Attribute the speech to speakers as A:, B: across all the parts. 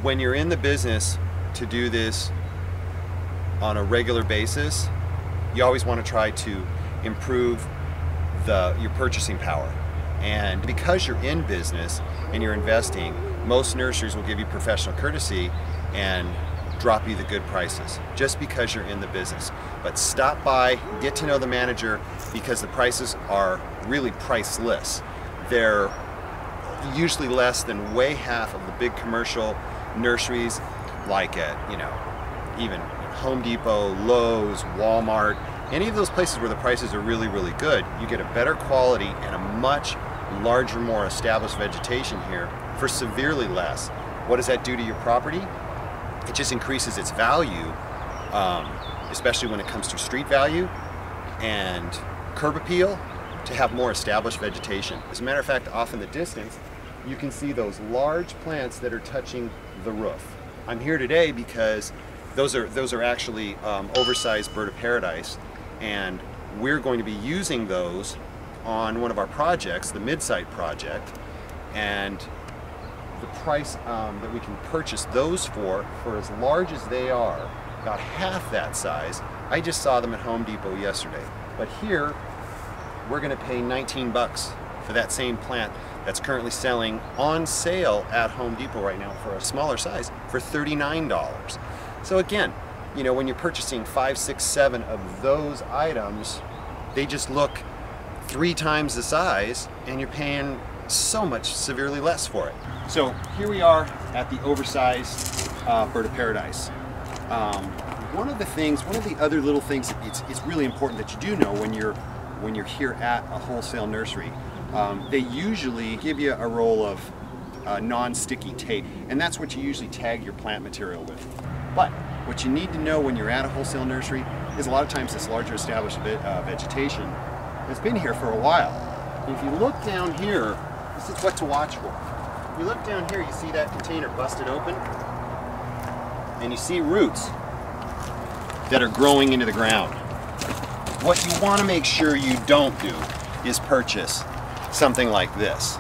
A: when you're in the business to do this on a regular basis, you always want to try to improve your purchasing power. And because you're in business and you're investing, most nurseries will give you professional courtesy and drop you the good prices just because you're in the business. But stop by, get to know the manager, because the prices are really priceless. They're usually less than way half of the big commercial nurseries, like at, even Home Depot, Lowe's, Walmart, any of those places where the prices are really, really good. You get a better quality and a much larger, more established vegetation here for severely less. What does that do to your property? It just increases its value, especially when it comes to street value and curb appeal, to have more established vegetation. As a matter of fact, off in the distance, you can see those large plants that are touching the roof. I'm here today because those are actually oversized bird of paradise, and we're going to be using those on one of our projects, the mid-site project, and the price that we can purchase those for as large as they are, about half that size. I just saw them at Home Depot yesterday. But here, we're gonna pay 19 bucks for that same plant that's currently selling on sale at Home Depot right now for a smaller size for $39. So again, when you're purchasing 5, 6, 7 of those items, they just look 3 times the size and you're paying so much severely less for it. So here we are at the oversized bird of paradise. One of the other little things that it's really important that you do know when you're here at a wholesale nursery, they usually give you a roll of non-sticky tape, and that's what you usually tag your plant material with. But what you need to know when you're at a wholesale nursery is a lot of times this larger established vegetation has been here for a while. If you look down here, this is what to watch for. If you look down here, you see that container busted open, and you see roots that are growing into the ground. What you want to make sure you don't do is purchase something like this.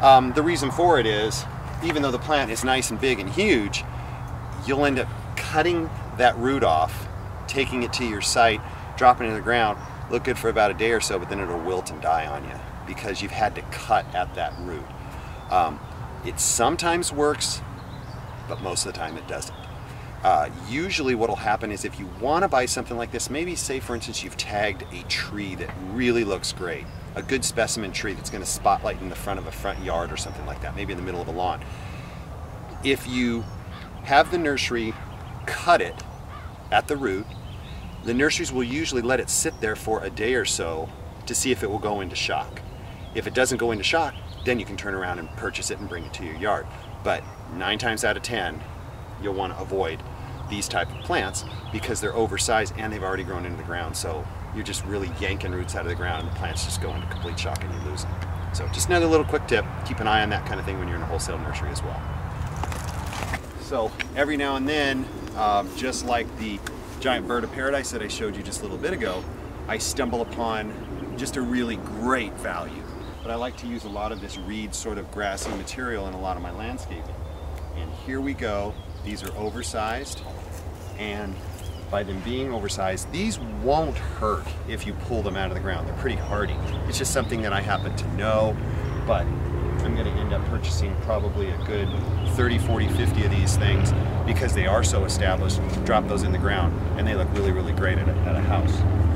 A: The reason for it is, even though the plant is nice and big and huge, you'll end up cutting that root off, taking it to your site, dropping it in the ground, look good for about a day or so, but then it'll wilt and die on you because you've had to cut at that root. It sometimes works, but most of the time it doesn't. Usually what will happen is if you want to buy something like this, maybe say for instance you've tagged a tree that really looks great, a good specimen tree that's going to spotlight in the front of a front yard or something like that, maybe in the middle of a lawn. If you have the nursery cut it at the root, the nurseries will usually let it sit there for a day or so to see if it will go into shock. If it doesn't go into shock, then you can turn around and purchase it and bring it to your yard. But 9 times out of 10, you'll want to avoid these type of plants because they're oversized and they've already grown into the ground. So you're just really yanking roots out of the ground and the plants just go into complete shock and you lose them. So just another little quick tip, keep an eye on that kind of thing when you're in a wholesale nursery as well. So every now and then, just like the giant bird of paradise that I showed you just a little bit ago, I stumble upon just a really great value. But I like to use a lot of this reed sort of grassy material in a lot of my landscaping. And here we go. These are oversized, and by them being oversized, these won't hurt if you pull them out of the ground. They're pretty hardy. It's just something that I happen to know, but I'm going to end up purchasing probably a good 30, 40, 50 of these things because they are so established. Drop those in the ground and they look really, really great at a house.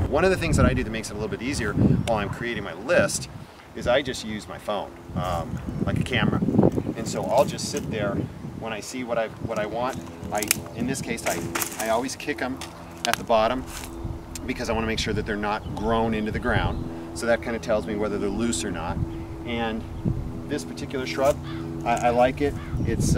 A: One of the things that I do that makes it a little bit easier while I'm creating my list is I just use my phone, like a camera. And so I'll just sit there when I see what I want. In this case, I always kick them at the bottom because I want to make sure that they're not grown into the ground. So that kind of tells me whether they're loose or not. And this particular shrub, I like it. It's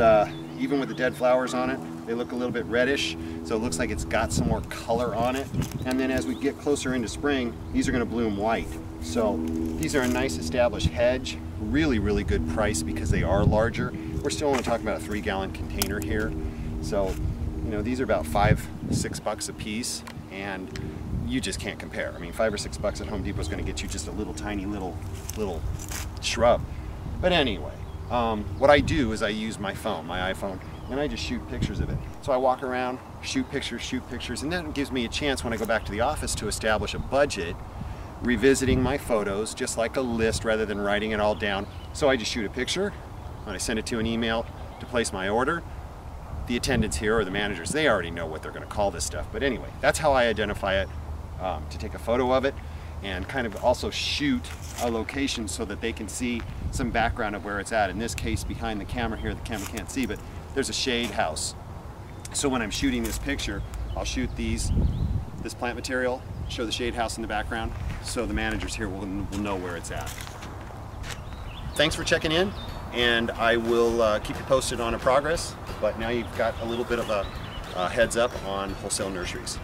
A: even with the dead flowers on it, they look a little bit reddish, so it looks like it's got some more color on it. And then as we get closer into spring, these are going to bloom white. So these are a nice established hedge, really, really good price because they are larger. We're still only talking about a 3-gallon container here. So, these are about $5, $6 a piece, and you just can't compare. I mean, $5 or $6 at Home Depot is going to get you just a little tiny little shrub. But anyway, what I do is I use my phone, my iPhone, and I just shoot pictures of it. So I walk around, shoot pictures, and then it gives me a chance when I go back to the office to establish a budget, revisiting my photos, just like a list rather than writing it all down. So I just shoot a picture, and I send it to an email to place my order. The attendants here, or the managers, they already know what they're going to call this stuff. But anyway, that's how I identify it, to take a photo of it and kind of also shoot a location so that they can see some background of where it's at. In this case, behind the camera here, the camera can't see, but there's a shade house. So when I'm shooting this picture, I'll shoot this plant material, show the shade house in the background, so the managers here will know where it's at. Thanks for checking in, and I will keep you posted on a progress, but now you've got a little bit of a heads up on Wholesale Nurseries.